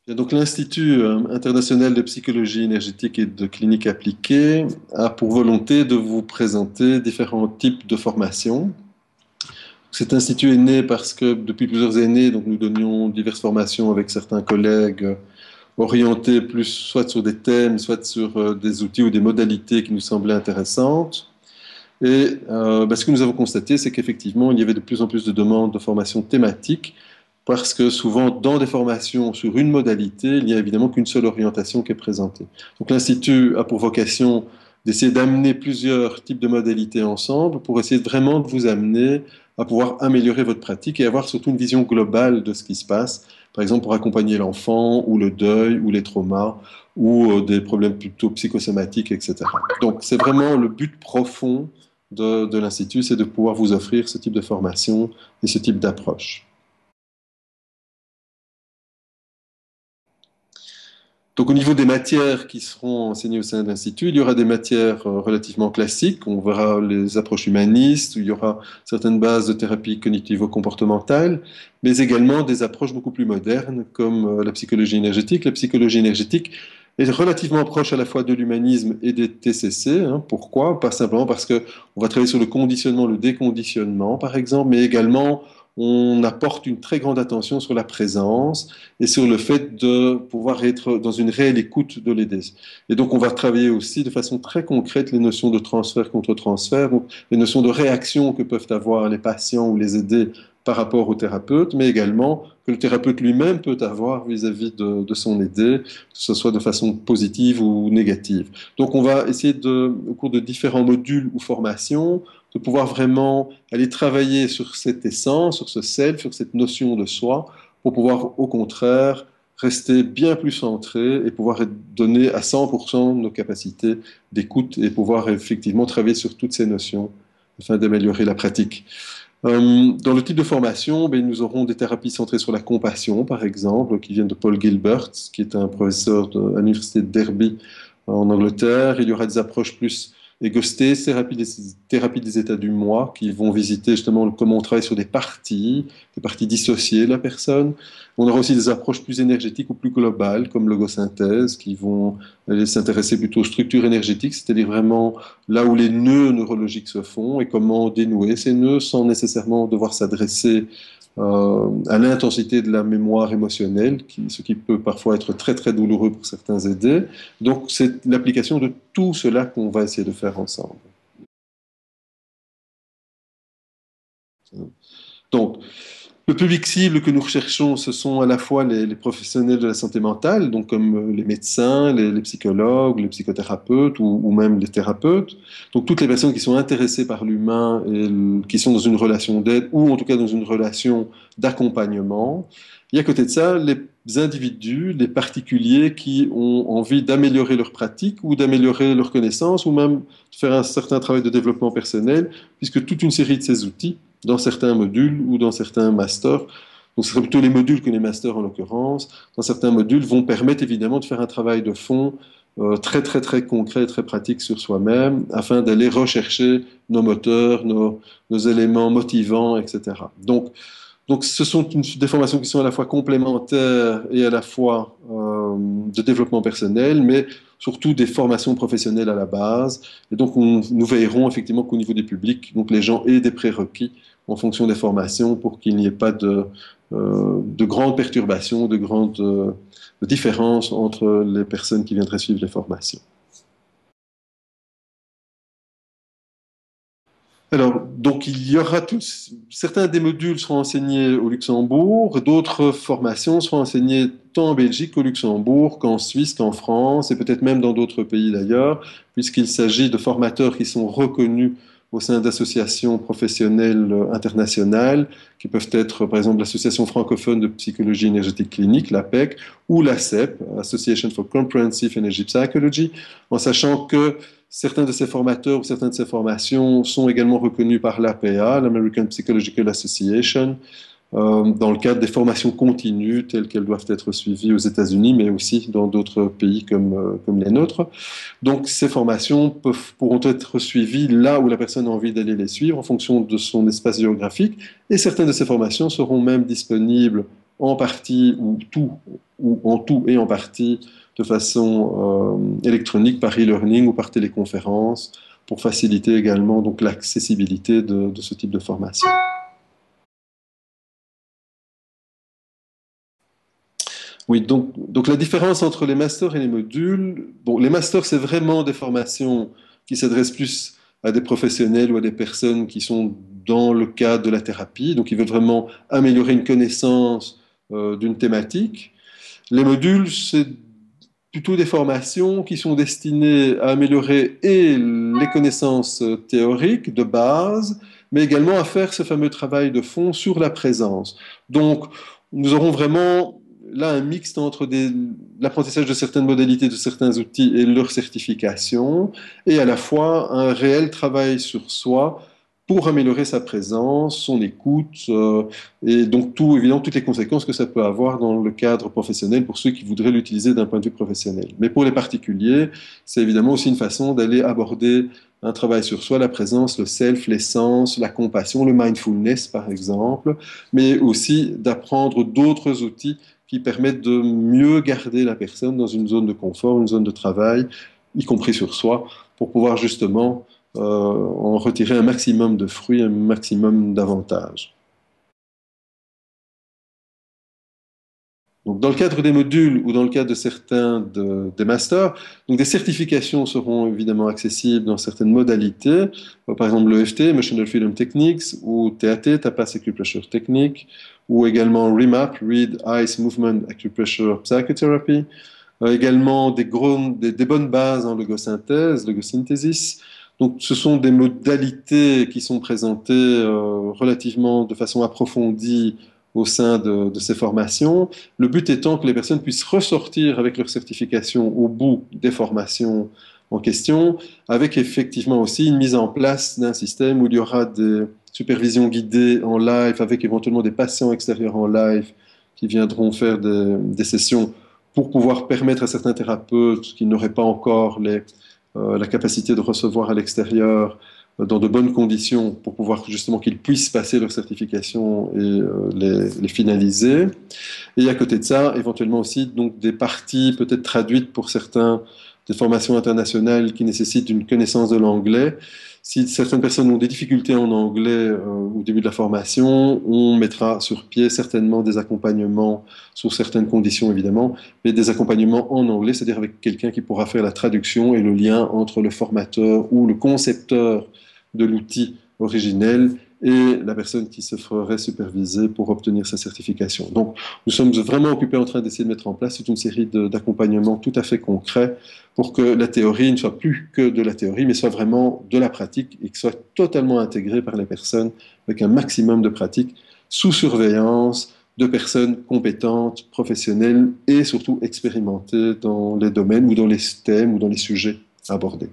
Et donc l'Institut international de psychologie énergétique et de clinique appliquée a pour volonté de vous présenter différents types de formations. Cet institut est né parce que depuis plusieurs années, donc nous donnions diverses formations avec certains collègues orientés plus soit sur des thèmes, soit sur des outils ou des modalités qui nous semblaient intéressantes. Et ce que nous avons constaté, c'est qu'effectivement, il y avait de plus en plus de demandes de formations thématiques parce que souvent, dans des formations sur une modalité, il n'y a évidemment qu'une seule orientation qui est présentée. Donc l'Institut a pour vocation d'essayer d'amener plusieurs types de modalités ensemble pour essayer vraiment de vous amener à pouvoir améliorer votre pratique et avoir surtout une vision globale de ce qui se passe, par exemple pour accompagner l'enfant ou le deuil ou les traumas ou des problèmes plutôt psychosomatiques, etc. Donc c'est vraiment le but profond de l'Institut, c'est de pouvoir vous offrir ce type de formation et ce type d'approche. Donc au niveau des matières qui seront enseignées au sein de l'Institut, il y aura des matières relativement classiques, on verra les approches humanistes, où il y aura certaines bases de thérapie cognitivo-comportementale, mais également des approches beaucoup plus modernes comme la psychologie énergétique. La psychologie énergétique est relativement proche à la fois de l'humanisme et des TCC. Hein. Pourquoi? Pas simplement parce qu'on va travailler sur le conditionnement, le déconditionnement, par exemple, mais également on apporte une très grande attention sur la présence et sur le fait de pouvoir être dans une réelle écoute de l'aider. Et donc, on va travailler aussi de façon très concrète les notions de transfert contre transfert, donc les notions de réaction que peuvent avoir les patients ou les aidés par rapport au thérapeute, mais également que le thérapeute lui-même peut avoir vis-à-vis de son aidé, que ce soit de façon positive ou négative. Donc, on va essayer au cours de différents modules ou formations, de pouvoir vraiment aller travailler sur cette essence, sur ce self, sur cette notion de soi, pour pouvoir au contraire rester bien plus centré et pouvoir donner à 100% nos capacités d'écoute et pouvoir effectivement travailler sur toutes ces notions afin d'améliorer la pratique. Dans le type de formation, nous aurons des thérapies centrées sur la compassion, par exemple, qui viennent de Paul Gilbert, qui est un professeur à l'université de Derby en Angleterre. Il y aura des approches plus égostées, thérapies des états du moi, qui vont visiter justement comment on travaille sur des parties dissociées de la personne. On aura aussi des approches plus énergétiques ou plus globales, comme logosynthèse, qui vont aller s'intéresser plutôt aux structures énergétiques, c'est-à-dire vraiment là où les nœuds neurologiques se font et comment dénouer ces nœuds sans nécessairement devoir s'adresser à l'intensité de la mémoire émotionnelle, ce qui peut parfois être très très douloureux pour certains aidés. Donc c'est l'application de tout cela qu'on va essayer de faire ensemble. Donc, le public cible que nous recherchons, ce sont à la fois les professionnels de la santé mentale, donc comme les médecins, les psychologues, les psychothérapeutes ou même les thérapeutes. Donc toutes les personnes qui sont intéressées par l'humain et qui sont dans une relation d'aide ou en tout cas dans une relation d'accompagnement. Et à côté de ça, les individus, les particuliers qui ont envie d'améliorer leur pratique ou d'améliorer leurs connaissances ou même de faire un certain travail de développement personnel, puisque toute une série de ces outils dans certains modules ou dans certains masters. Donc, ce serait plutôt les modules que les masters en l'occurrence. Dans certains modules, vont permettre évidemment de faire un travail de fond très, très, très concret, très pratique sur soi-même, afin d'aller rechercher nos moteurs, nos éléments motivants, etc. Donc, ce sont des formations qui sont à la fois complémentaires et à la fois de développement personnel, mais surtout des formations professionnelles à la base. Et donc, nous veillerons effectivement qu'au niveau des publics, donc les gens aient des prérequis en fonction des formations pour qu'il n'y ait pas de grandes perturbations, de grandes différences entre les personnes qui viendraient suivre les formations. Alors, donc il y aura certains des modules seront enseignés au Luxembourg, d'autres formations seront enseignées tant en Belgique qu'au Luxembourg, qu'en Suisse, qu'en France, et peut-être même dans d'autres pays d'ailleurs, puisqu'il s'agit de formateurs qui sont reconnus au sein d'associations professionnelles internationales, qui peuvent être par exemple l'Association francophone de psychologie énergétique clinique, l'APEC, ou l'ACEP, Association for Comprehensive Energy Psychology, en sachant que certains de ces formateurs ou certaines de ces formations sont également reconnus par l'APA, l'American Psychological Association, dans le cadre des formations continues telles qu'elles doivent être suivies aux États-Unis, mais aussi dans d'autres pays comme les nôtres. Donc ces formations pourront être suivies là où la personne a envie d'aller les suivre en fonction de son espace géographique, et certaines de ces formations seront même disponibles en partie ou en tout et en partie de façon électronique par e-learning ou par téléconférence pour faciliter également donc l'accessibilité de ce type de formation. Oui, donc la différence entre les masters et les modules, bon, les masters, c'est vraiment des formations qui s'adressent plus à des professionnels ou à des personnes qui sont dans le cadre de la thérapie, donc ils veulent vraiment améliorer une connaissance d'une thématique. Les modules, c'est plutôt des formations qui sont destinées à améliorer et les connaissances théoriques de base, mais également à faire ce fameux travail de fond sur la présence. Donc, nous aurons vraiment là un mixte entre l'apprentissage de certaines modalités, de certains outils et leur certification, et à la fois un réel travail sur soi pour améliorer sa présence, son écoute, et donc tout, évidemment, toutes les conséquences que ça peut avoir dans le cadre professionnel pour ceux qui voudraient l'utiliser d'un point de vue professionnel. Mais pour les particuliers, c'est évidemment aussi une façon d'aller aborder un travail sur soi, la présence, le self, l'essence, la compassion, le mindfulness par exemple, mais aussi d'apprendre d'autres outils qui permettent de mieux garder la personne dans une zone de confort, une zone de travail, y compris sur soi, pour pouvoir justement en retirer un maximum de fruits, un maximum d'avantages. Donc, dans le cadre des modules ou dans le cadre de certains des masters, donc des certifications seront évidemment accessibles dans certaines modalités, par exemple l'EFT, Emotional Freedom Techniques, ou TAT, Tapas Acupressure Technique, ou également REMAP, Read Eyes Movement Acupressure Psychotherapy, également des bonnes bases en logosynthèse, logosynthesis. Donc, ce sont des modalités qui sont présentées relativement de façon approfondie au sein de ces formations. Le but étant que les personnes puissent ressortir avec leur certification au bout des formations en question, avec effectivement aussi une mise en place d'un système où il y aura des supervisions guidées en live, avec éventuellement des patients extérieurs en live qui viendront faire des sessions pour pouvoir permettre à certains thérapeutes qui n'auraient pas encore la capacité de recevoir à l'extérieur dans de bonnes conditions pour pouvoir justement qu'ils puissent passer leur certification et les finaliser. Et à côté de ça, éventuellement aussi donc des parties peut-être traduites pour certains des formations internationales qui nécessitent une connaissance de l'anglais. Si certaines personnes ont des difficultés en anglais au début de la formation, on mettra sur pied certainement des accompagnements sous certaines conditions évidemment, mais des accompagnements en anglais, c'est-à-dire avec quelqu'un qui pourra faire la traduction et le lien entre le formateur ou le concepteur de l'outil originel et la personne qui se ferait superviser pour obtenir sa certification. Donc, nous sommes vraiment occupés en train d'essayer de mettre en place toute une série d'accompagnements tout à fait concrets pour que la théorie ne soit plus que de la théorie, mais soit vraiment de la pratique et que soit totalement intégrée par les personnes avec un maximum de pratique sous surveillance de personnes compétentes, professionnelles et surtout expérimentées dans les domaines ou dans les thèmes ou dans les sujets abordés.